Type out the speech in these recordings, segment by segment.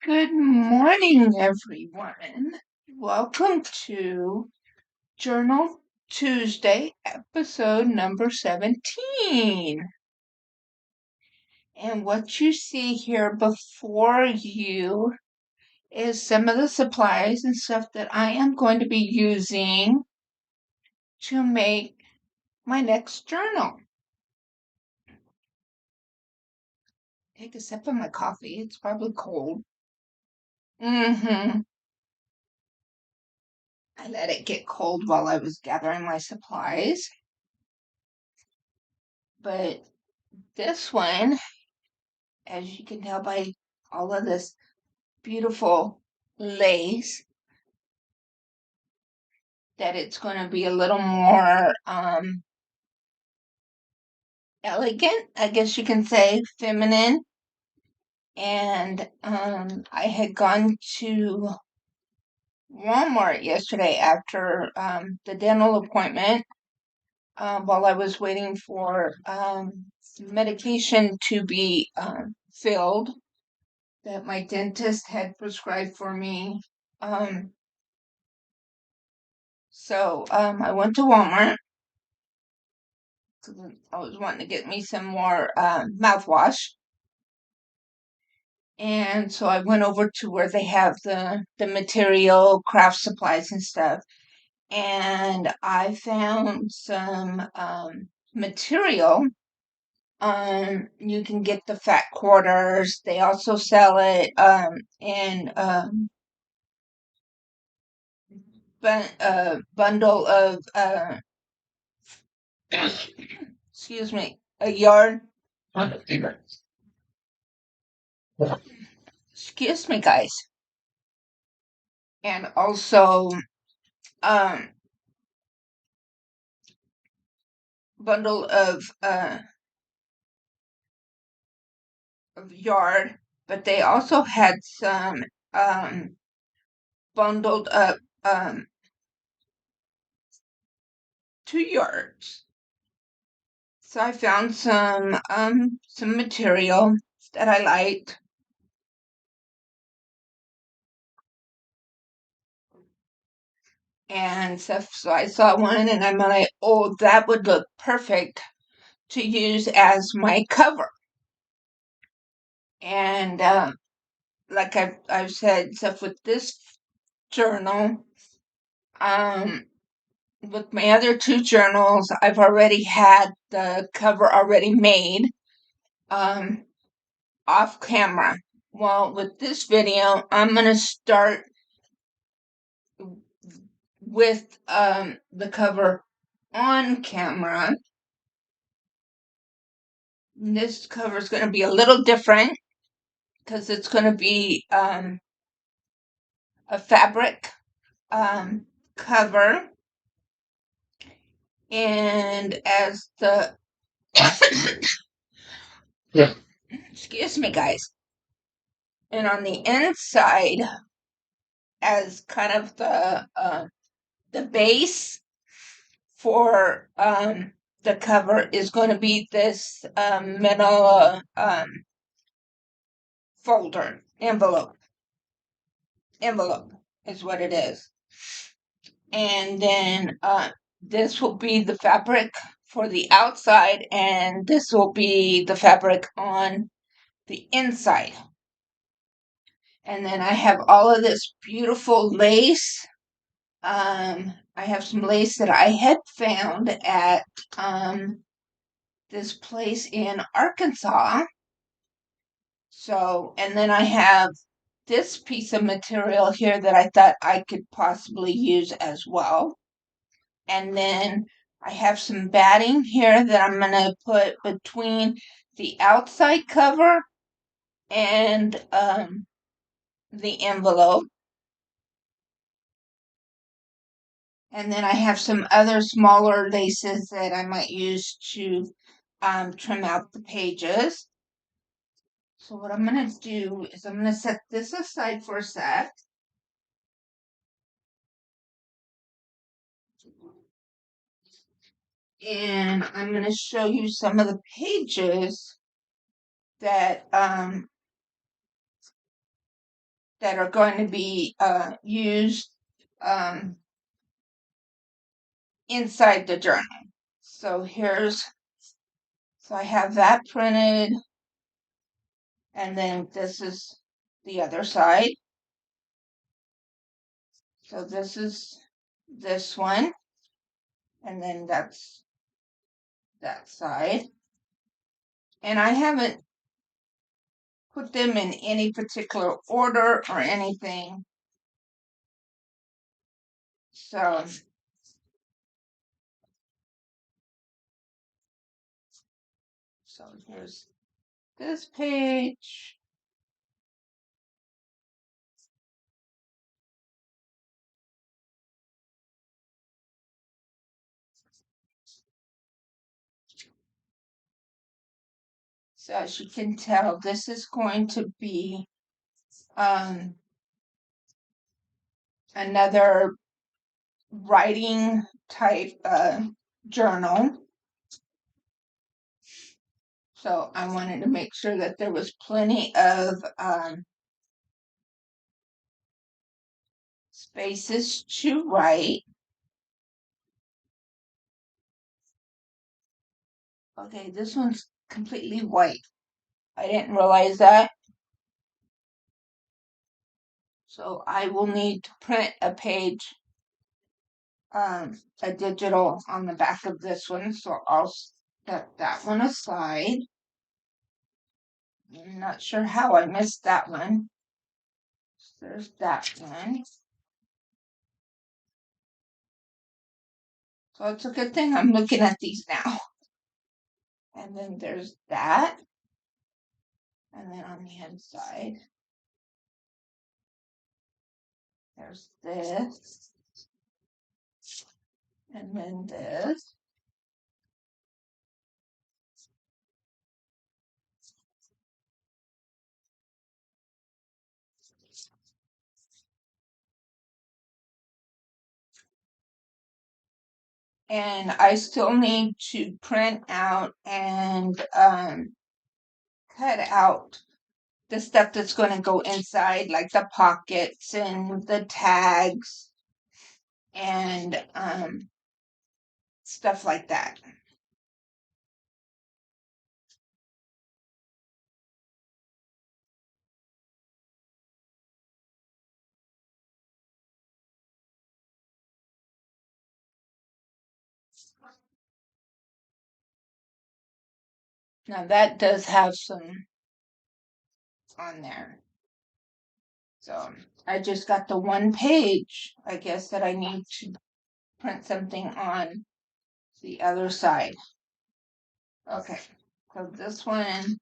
Good morning, everyone. Welcome to Journal Tuesday, episode number 17. And what you see here before you is some of the supplies and stuff that I am going to be using to make my next journal. Take a sip of my coffee. It's probably cold. I let it get cold while I was gathering my supplies. But this one, as you can tell by all of this beautiful lace, that it's going to be a little more elegant, I guess you can say, feminine. And I had gone to Walmart yesterday after the dental appointment while I was waiting for medication to be filled that my dentist had prescribed for me. So I went to Walmart because I was wanting to get me some more mouthwash. And so I went over to where they have the material, craft supplies and stuff. And I found some material. You can get the fat quarters. They also sell it in bundle of excuse me, a yard. Excuse me, guys. And also um bundle of yard, but they also had some bundled up 2 yards. So I found some material that I liked. And so I saw one and I'm like, oh, that would look perfect to use as my cover. And like I've said, stuff with this journal, with my other 2 journals, I've already had the cover already made off camera. Well, with this video, I'm going to start with the cover on camera. This cover is going to be a little different because it's going to be a fabric cover. And as the excuse me, guys. And on the inside, as kind of the base for the cover is going to be this metal folder envelope is what it is. And then this will be the fabric for the outside, and this will be the fabric on the inside. And then I have all of this beautiful lace. I have some lace that I had found at this place in Arkansas. So, and then I have this piece of material here that I thought I could possibly use as well. And then I have some batting here that I'm going to put between the outside cover and the envelope. And then I have some other smaller laces that I might use to trim out the pages. So what I'm going to do is I'm going to set this aside for a sec. And I'm going to show you some of the pages that that are going to be used inside the journal. So I have that printed, and then this is the other side. So this is this one, and then that's that side. And I haven't put them in any particular order or anything. So here's this page. So as you can tell, this is going to be another writing type journal. So I wanted to make sure that there was plenty of spaces to write. Okay, this one's completely white. I didn't realize that. So I will need to print a page, a digital on the back of this one. So I'll set that one aside. I'm not sure how I missed that one. There's that one. So it's a good thing I'm looking at these now. And then there's that. And then on the inside, there's this. And then this. And I still need to print out and cut out the stuff that's going to go inside, like the pockets and the tags and stuff like that. Now that does have some on there. So I just got the one page, I guess, that I need to print something on the other side. Okay, so this one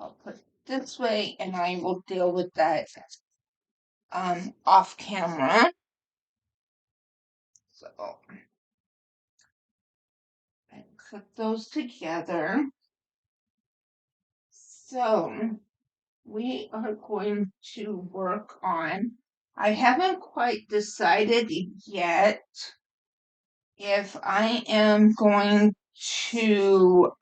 I'll put this way, and I will deal with that off camera. So I put those together. So we are going to work on, I haven't quite decided yet if I am going to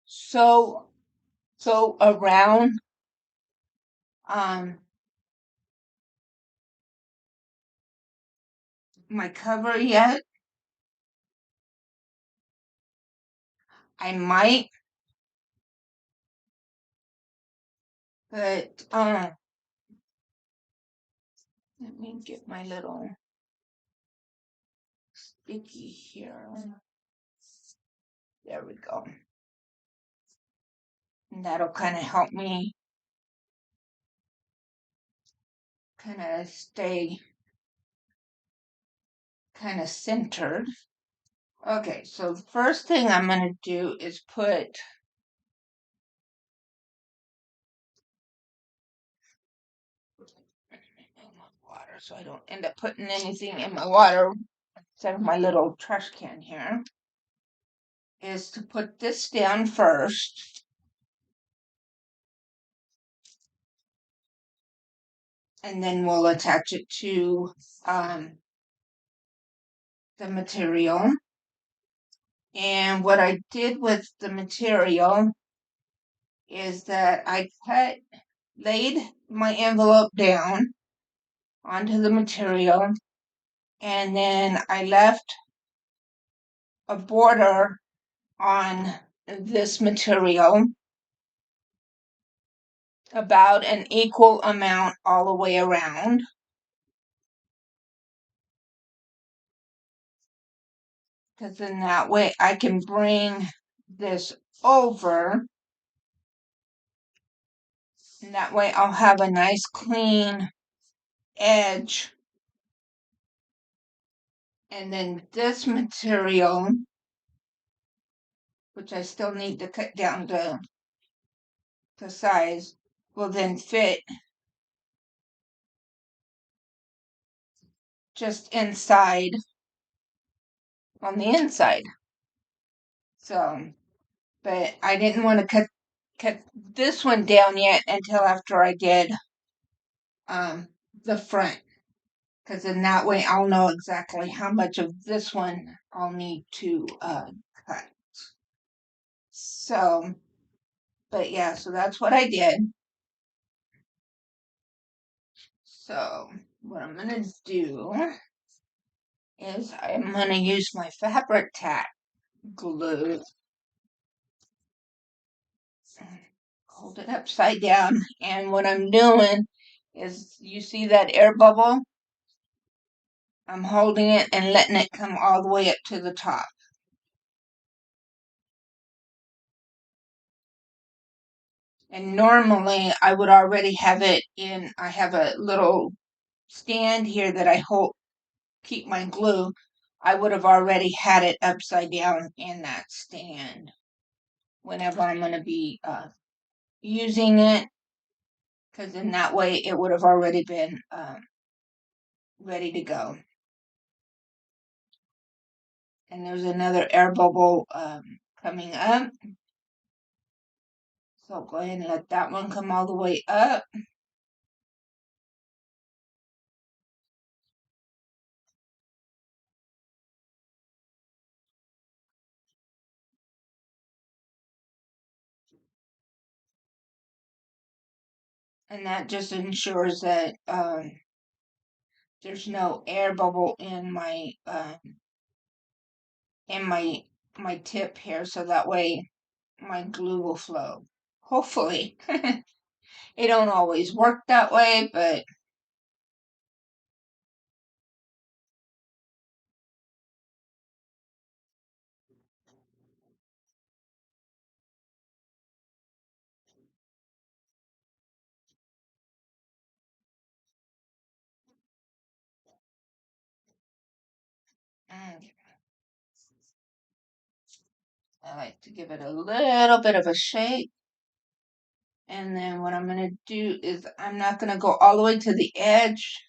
sew around my cover yet. I might, but let me get my little sticky here. There we go. And that'll kind of help me kind of stay kind of centered. Okay, so the first thing I'm going to do is put water so I don't end up putting anything in my water instead of my little trash can here. Is to put this down first. And then we'll attach it to the material. And what I did with the material is that I laid my envelope down onto the material, and then I left a border on this material about an equal amount all the way around. Because then that way I can bring this over, and that way I'll have a nice clean edge. And then this material, which I still need to cut down to size, will then fit just inside on the inside. So, but I didn't want to cut this one down yet until after I did the front, because in that way I'll know exactly how much of this one I'll need to cut. So, but yeah, so that's what I did. So what I'm gonna do is I'm gonna use my fabric tack glue, hold it upside down, and what I'm doing is, you see that air bubble? I'm holding it and letting it come all the way up to the top. And normally I would already have it in, I have a little stand here that I keep my glue. I would have already had it upside down in that stand whenever I'm going to be using it, because in that way it would have already been ready to go. And there's another air bubble coming up. So go ahead and let that one come all the way up. And that just ensures that there's no air bubble in my my tip here, so that way my glue will flow. Hopefully. It don't always work that way, but mm, I like to give it a little bit of a shake. And then what I'm going to do is I'm not going to go all the way to the edge,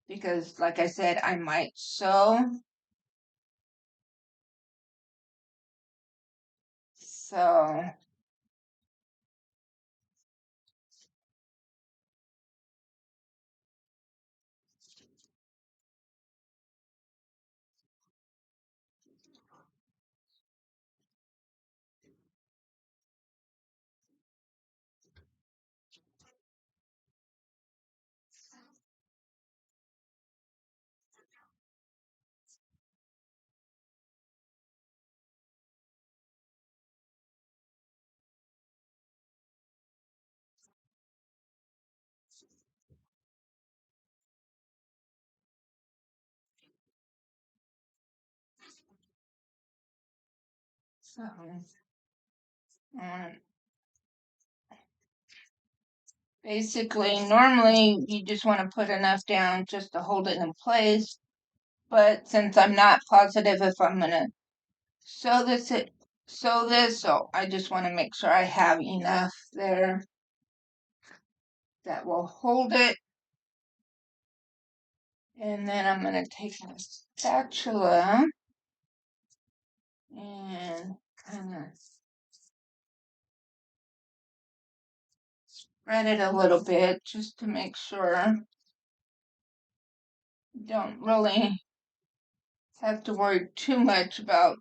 because like I said, I might sew. So um, basically, normally you just want to put enough down just to hold it in place. But since I'm not positive if I'm gonna sew this, so I just want to make sure I have enough there that will hold it. And then I'm gonna take my spatula and kind of spread it a little bit just to make sure you don't really have to worry too much about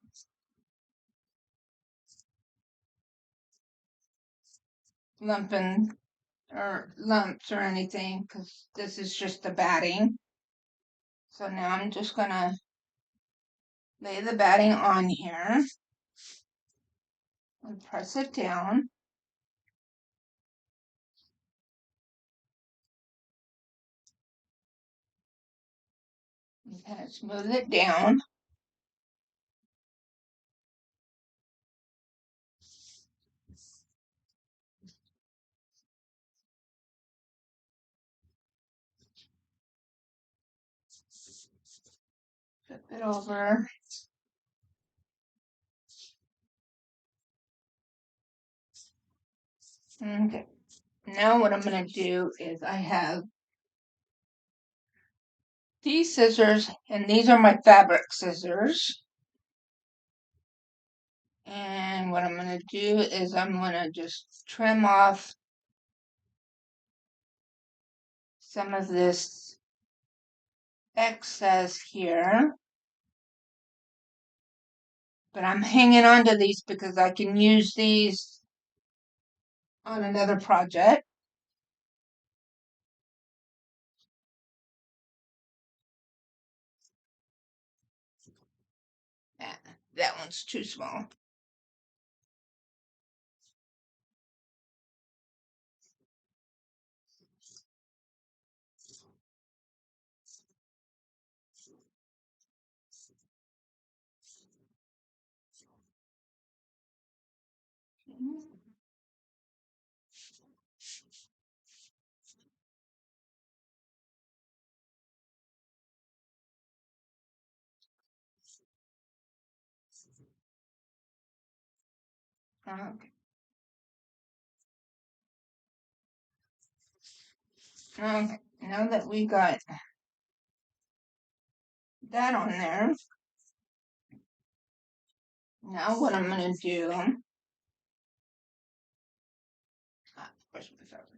lumping or lumps or anything because this is just the batting. So now I'm just gonna lay the batting on here and press it down. And kind of smooth it down. Flip it over. Okay. Now what I'm gonna do is I have these scissors, and these are my fabric scissors. And what I'm going to do is I'm going to just trim off some of this excess here. But I'm hanging on to these because I can use these on another project. That one's too small. Okay. Okay. Now that we got that on there, now what I'm going to do, where's my fabric?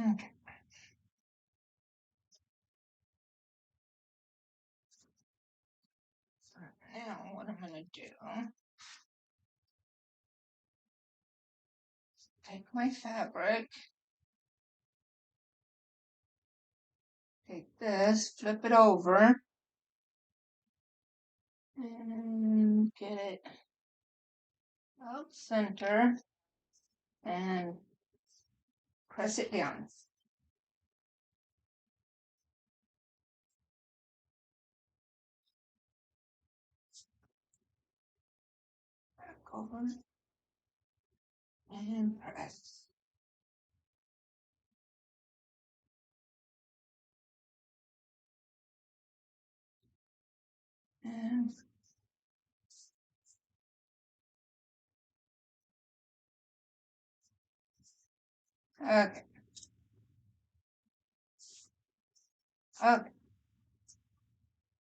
Okay. So now what I'm going to do, take my fabric, take this, flip it over, and get it out center and press it down. Back over and press. And okay. Okay.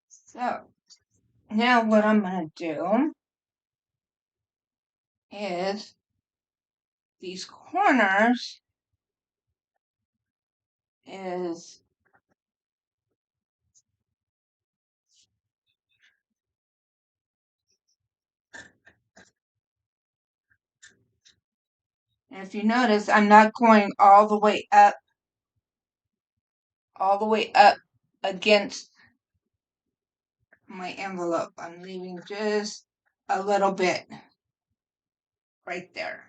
So now what I'm going to do is these corners is if you notice, I'm not going all the way up against my envelope. I'm leaving just a little bit right there.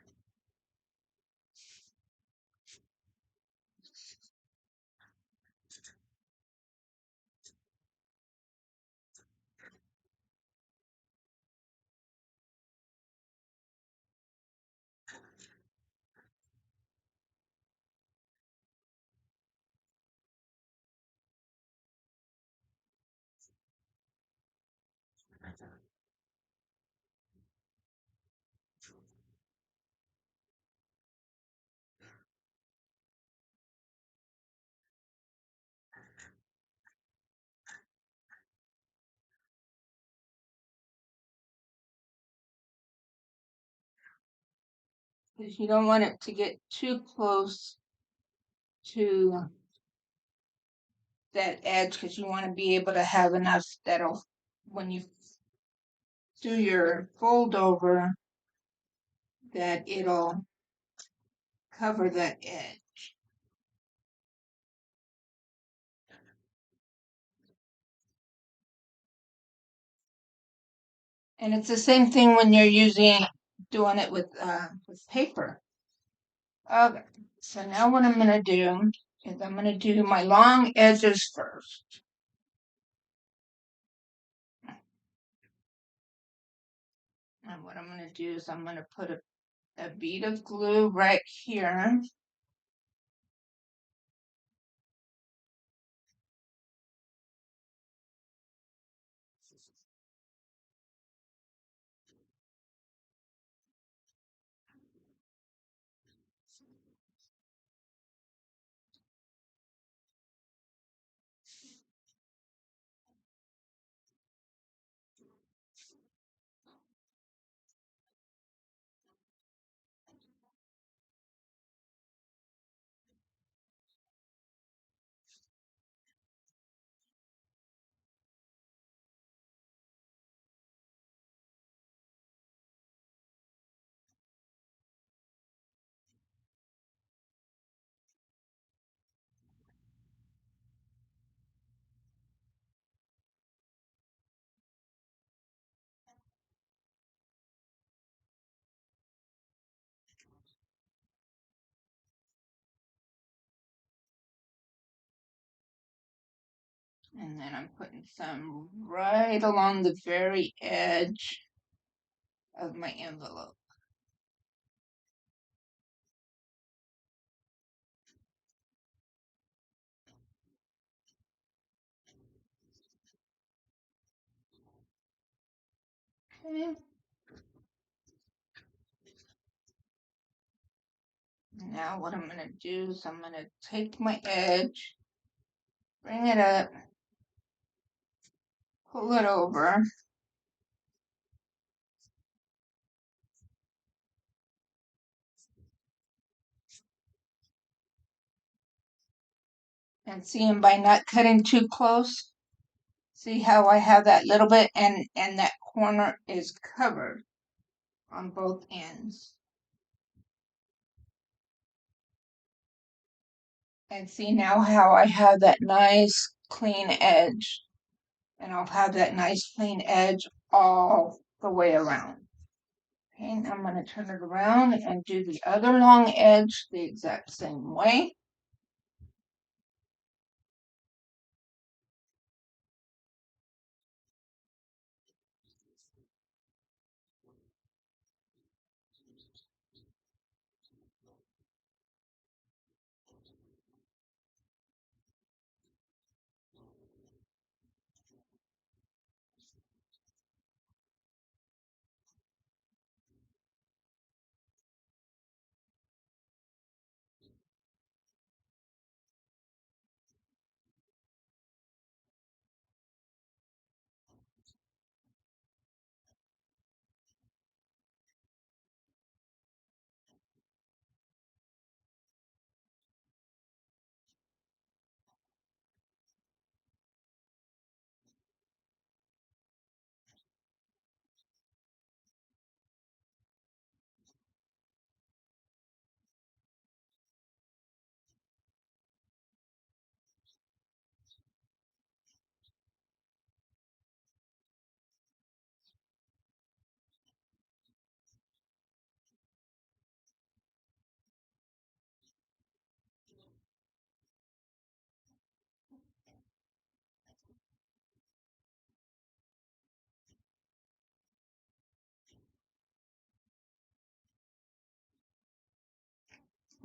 Because you don't want it to get too close to that edge, because you want to be able to have enough that'll, when you do your fold over, that it'll cover that edge. And it's the same thing when you're doing it with paper. Okay, so now what I'm going to do is I'm going to do my long edges first. And what I'm going to do is I'm going to put a bead of glue right here. And then I'm putting some right along the very edge of my envelope. Okay. Now what I'm going to do is I'm going to take my edge, bring it up, pull it over, And seeing by not cutting too close, see how I have that little bit and that corner is covered on both ends. And see now how I have that nice clean edge. And I'll have that nice clean edge all the way around. Okay, now I'm going to turn it around and do the other long edge the exact same way.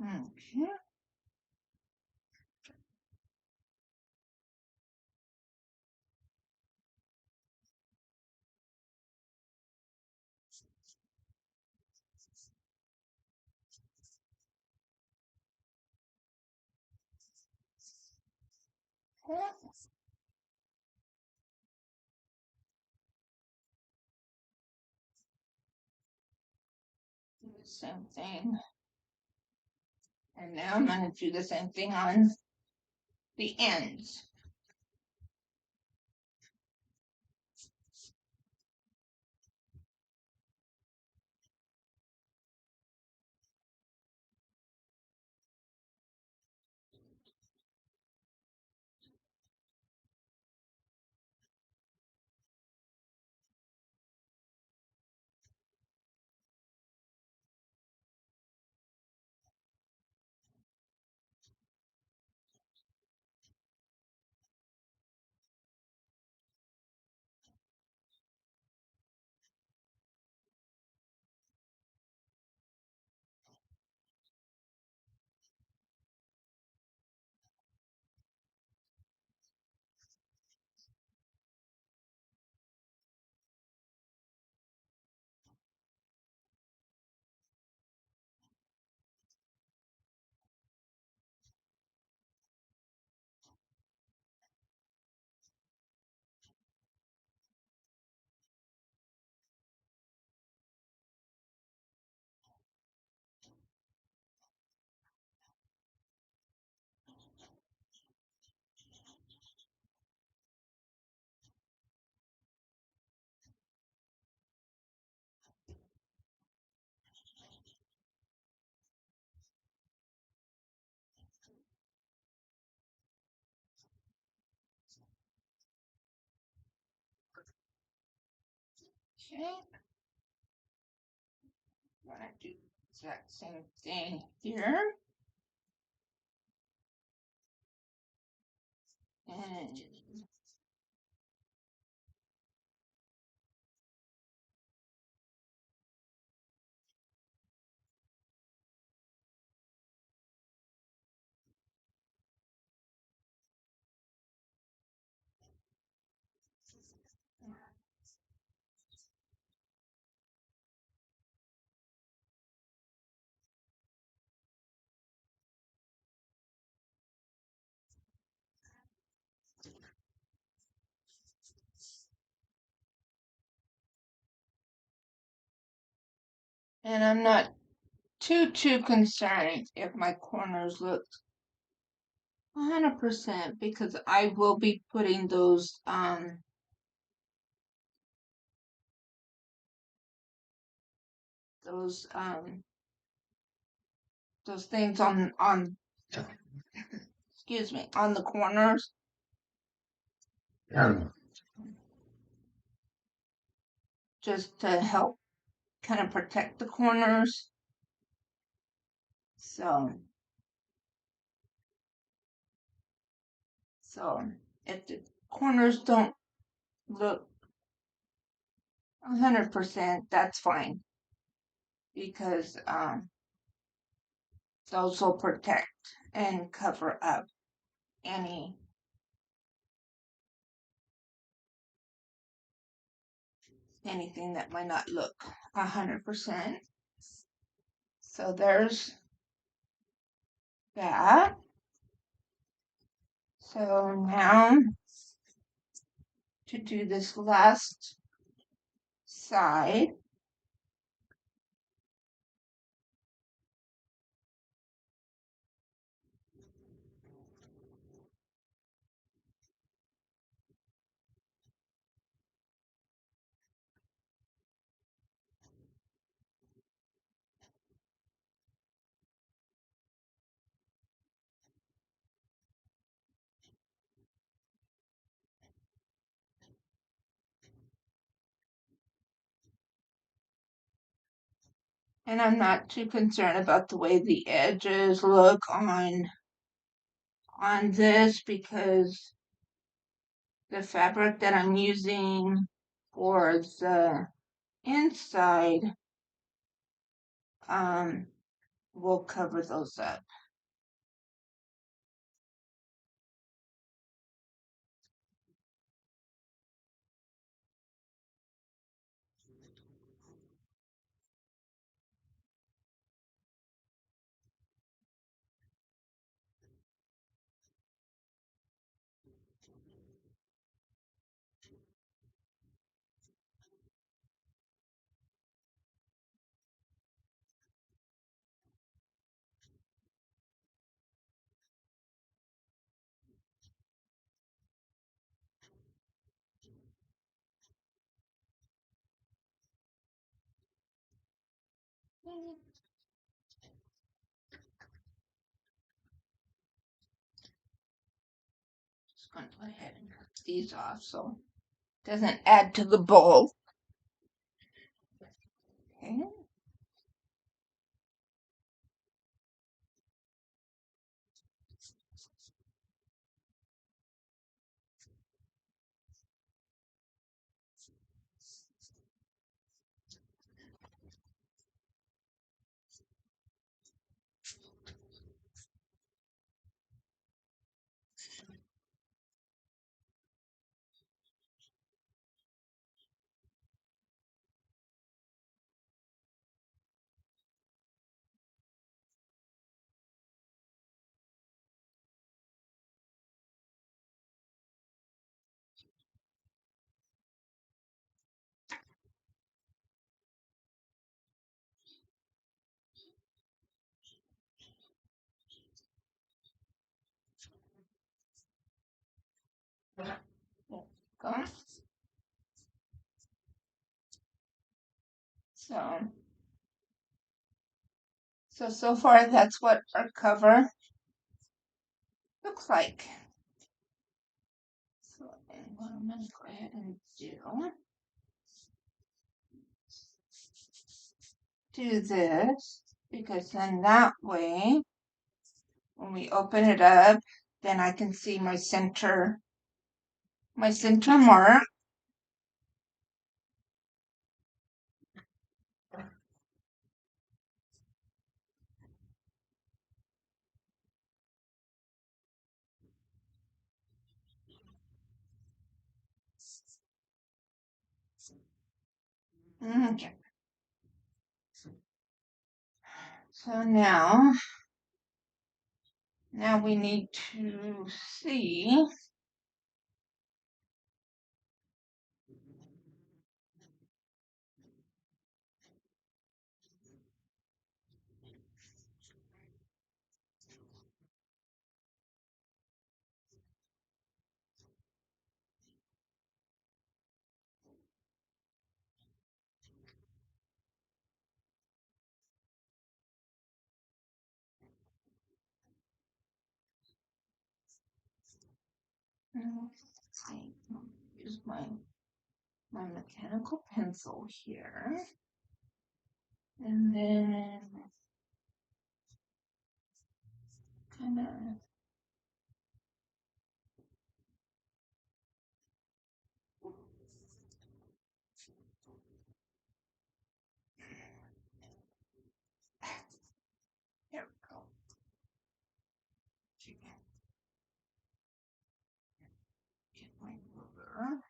Okay. Do the same thing. And now I'm going to do the same thing on the ends. Okay. I'm going to do the exact same thing here. And I'm not too concerned if my corners look 100% because I will be putting those um those things on excuse me, on the corners just to help kind of protect the corners. So so if the corners don't look 100%, that's fine because those will protect and cover up any anything that might not look 100%. So there's that. So now to do this last side, and I'm not too concerned about the way the edges look on this because the fabric that I'm using for the inside um will cover those up. Just going to go ahead and cut these off so it doesn't add to the bowl. Okay. Go. So so far that's what our cover looks like. So and what I'm gonna go ahead and do this because then that way when we open it up then I can see my center mark. Okay. So now we need to see Use my mechanical pencil here, and then kind of there we go. Get my ruler.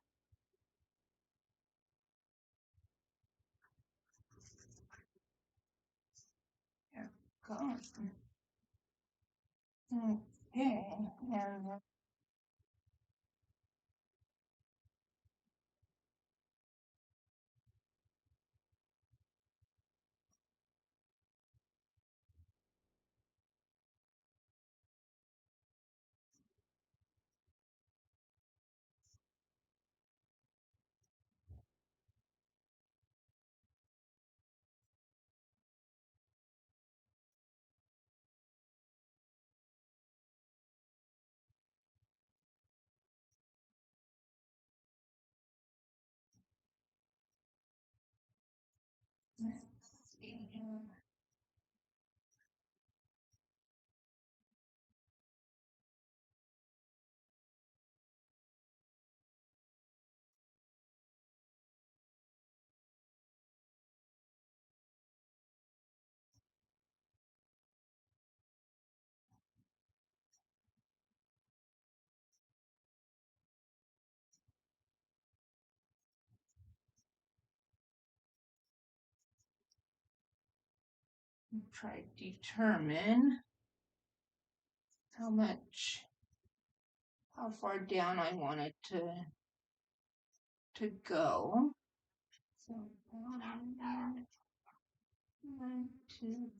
There we go. Okay, and let's see. Try to determine how far down I want it to go. So 1, 2,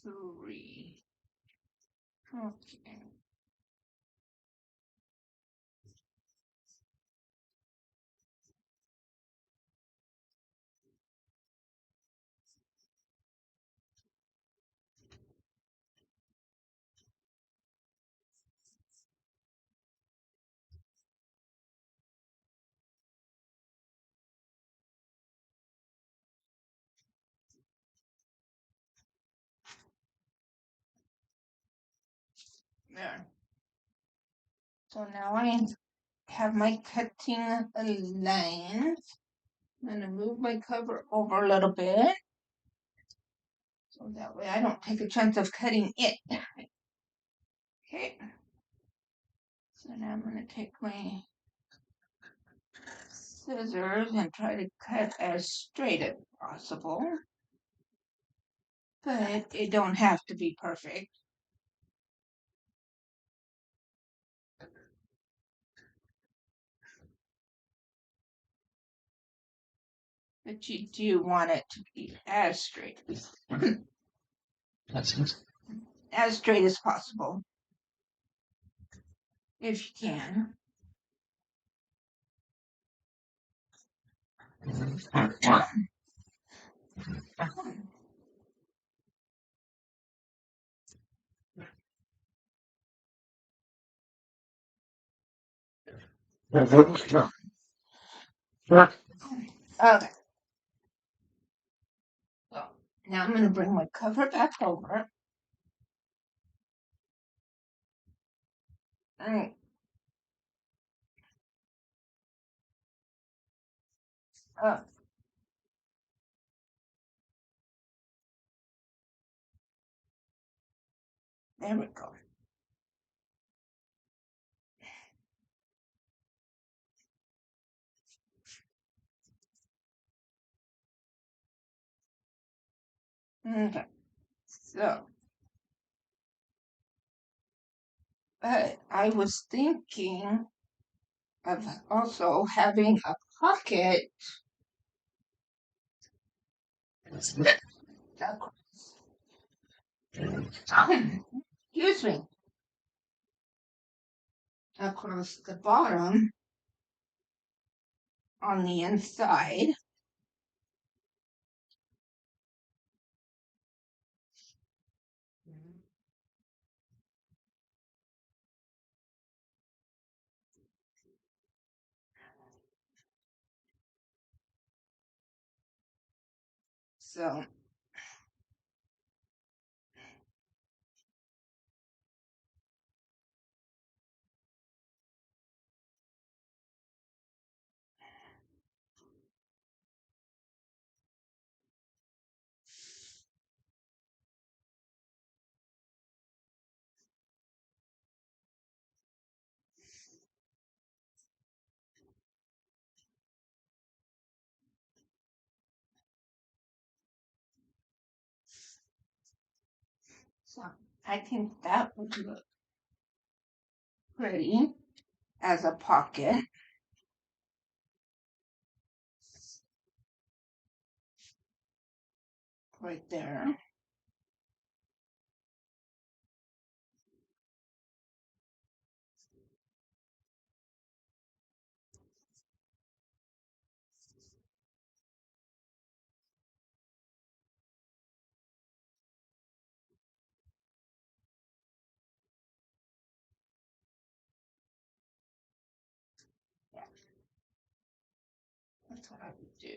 3. Okay. There. So now I have my cutting lines. I'm going to move my cover over a little bit. So that way I don't take a chance of cutting it. Okay. So now I'm going to take my scissors and try to cut as straight as possible. But it don't have to be perfect. But you do want it to be as straight as straight as possible, if you can. Okay. So now I'm going to bring my cover back over. And there we go. Okay. So I was thinking of also having a pocket excuse me, across the bottom on the inside. So So I think that would look pretty as a pocket right there. Yeah, that's what I would do.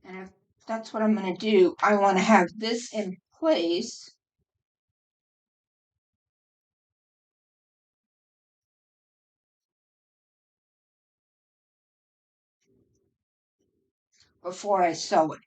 And if that's what I'm going to do, I want to have this in place before I sew it.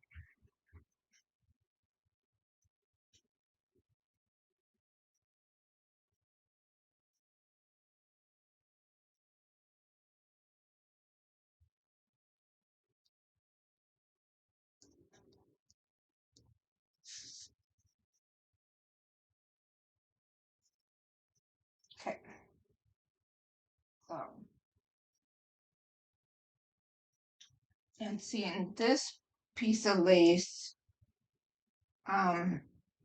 Okay. So, and seeing this piece of lace um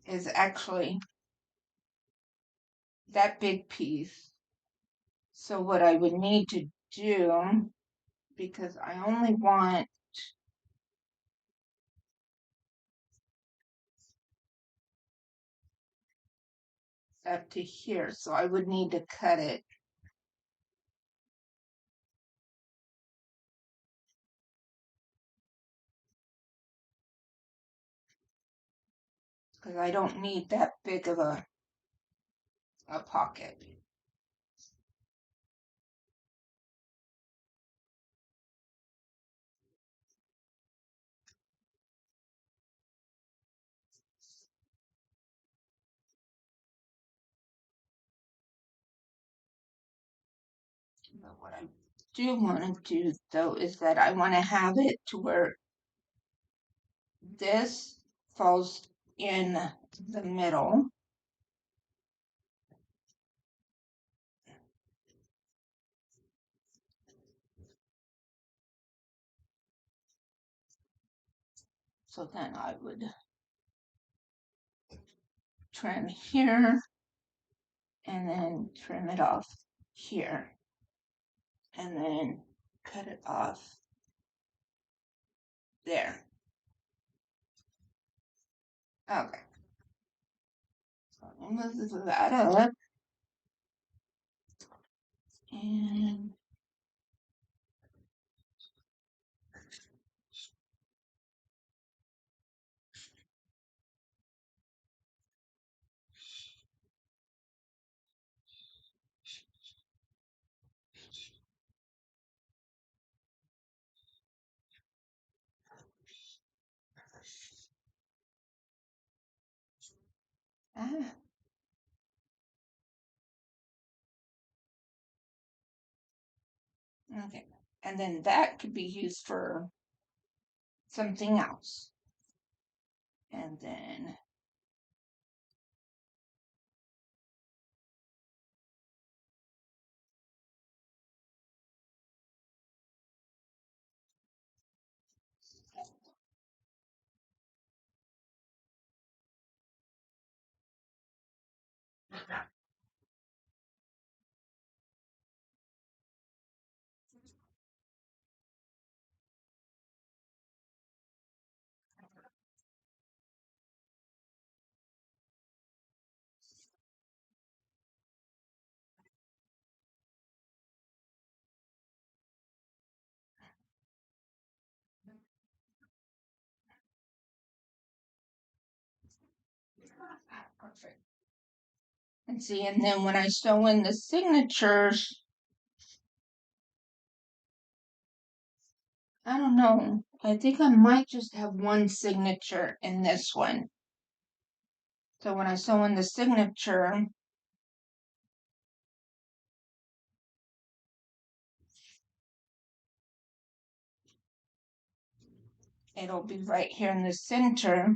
is actually that big piece. So what I would need to do, because I only want up to here, so I would need to cut it. Because I don't need that big of a pocket. But what I do want to do though is that I want to have it to where this falls in the middle. So then I would trim here and then trim it off here and then cut it off there. Okay. So I'm going to move that up and ah, okay. And then that could be used for something else. And then Perfect. And see, and then when I sew in the signatures, I don't know. I think I might just have one signature in this one. So when I sew in the signature, it'll be right here in the center.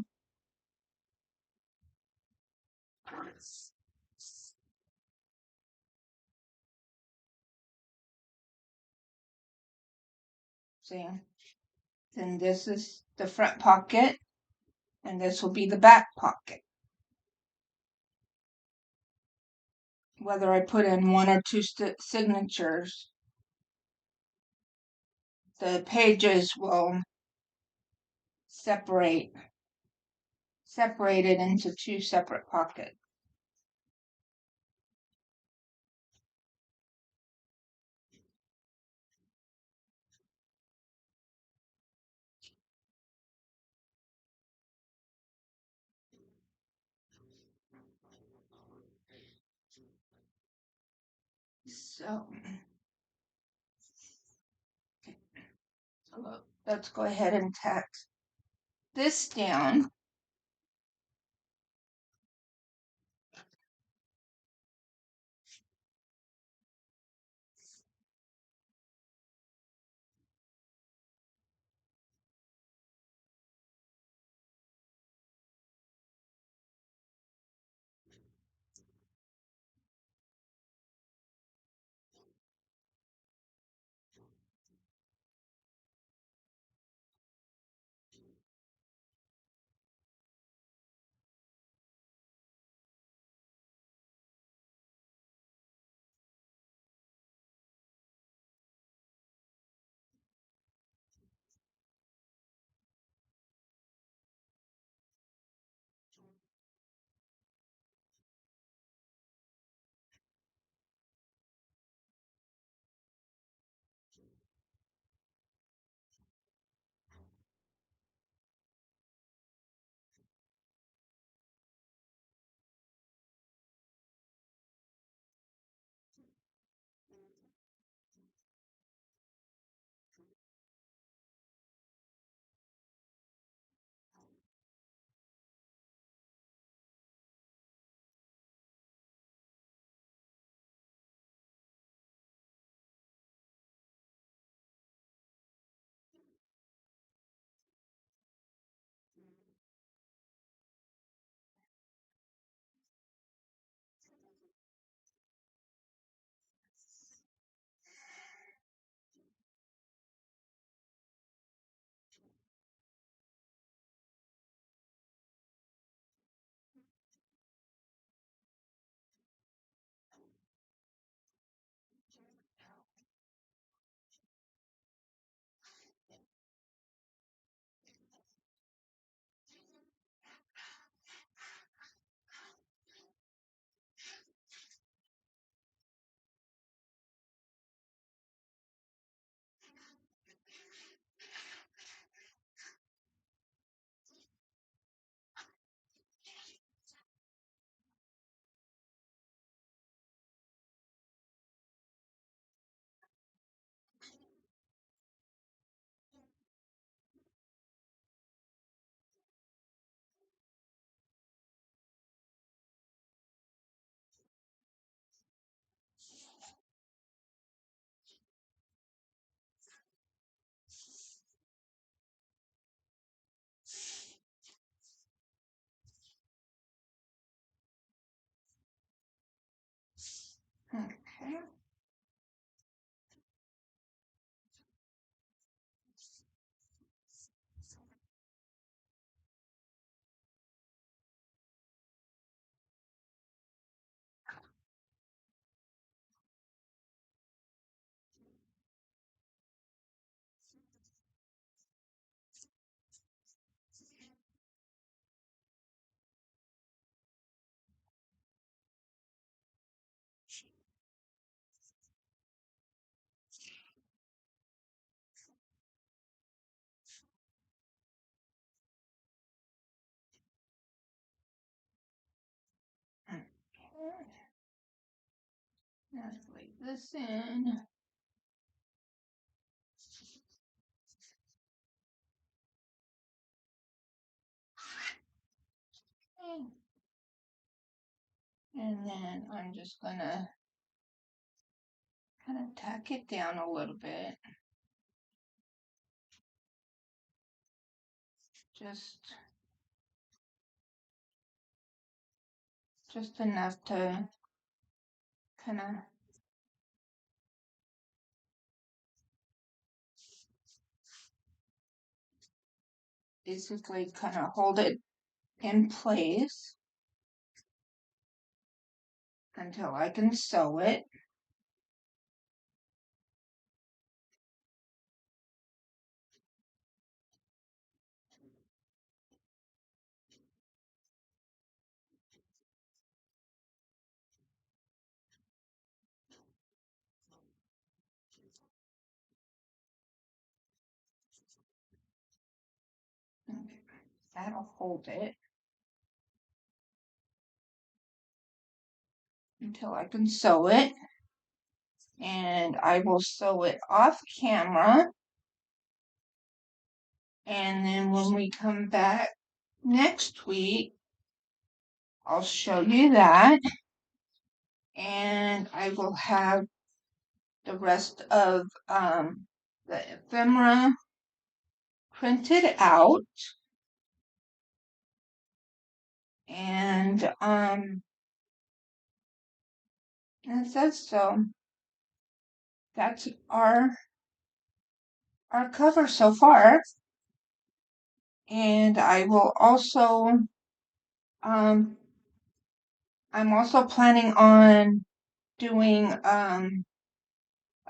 See, then this is the front pocket, and this will be the back pocket. Whether I put in one or two signatures, the pages will separate it into two separate pockets. So, let's go ahead and tack this down. Let's plate this in. And then I'm just gonna kind of tack it down a little bit. Just enough to kind of basically kind of hold it in place until I can sew it. Okay, that'll hold it until I can sew it. And I will sew it off camera. And then when we come back next week, I'll show you that. And I will have the rest of the ephemera printed out. And that's our cover so far. And I will also I'm also planning on doing a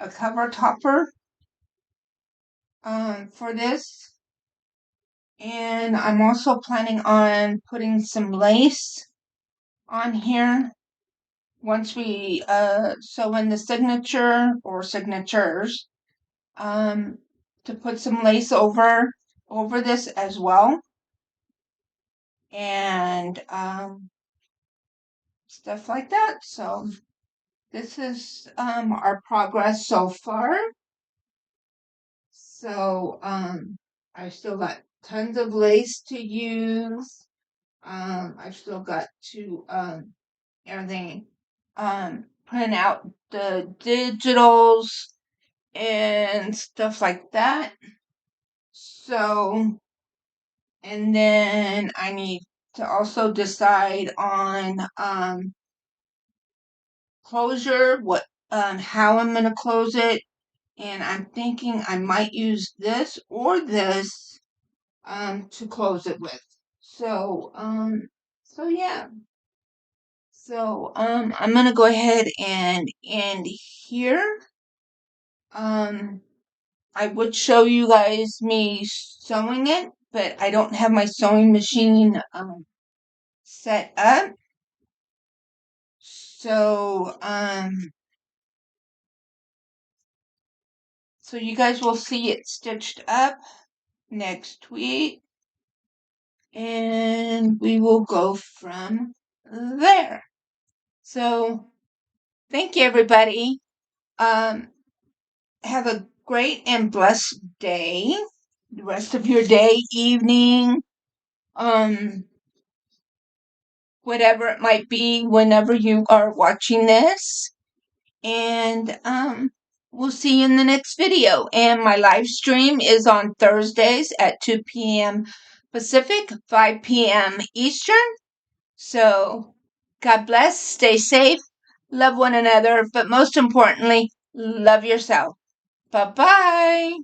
cover topper for this, and I'm also planning on putting some lace on here once we sew in the signature or signatures, to put some lace over this as well, and stuff like that. So this is our progress so far. So I've still got tons of lace to use. I've still got to everything print out the digitals and stuff like that. So, and then I need to also decide on closure, how I'm gonna close it, and I'm thinking I might use this or this to close it with. So yeah. So I'm gonna go ahead and end here. I would show you guys me sewing it, but I don't have my sewing machine set up. So so you guys will see it stitched up next week, and we will go from there. So thank you, everybody. Have a great and blessed day. The rest of your day, evening, whatever it might be, whenever you are watching this. And we'll see you in the next video. And my live stream is on Thursdays at 2 p.m. Pacific, 5 p.m. Eastern. So God bless, stay safe, love one another, but most importantly, love yourself. Bye-bye.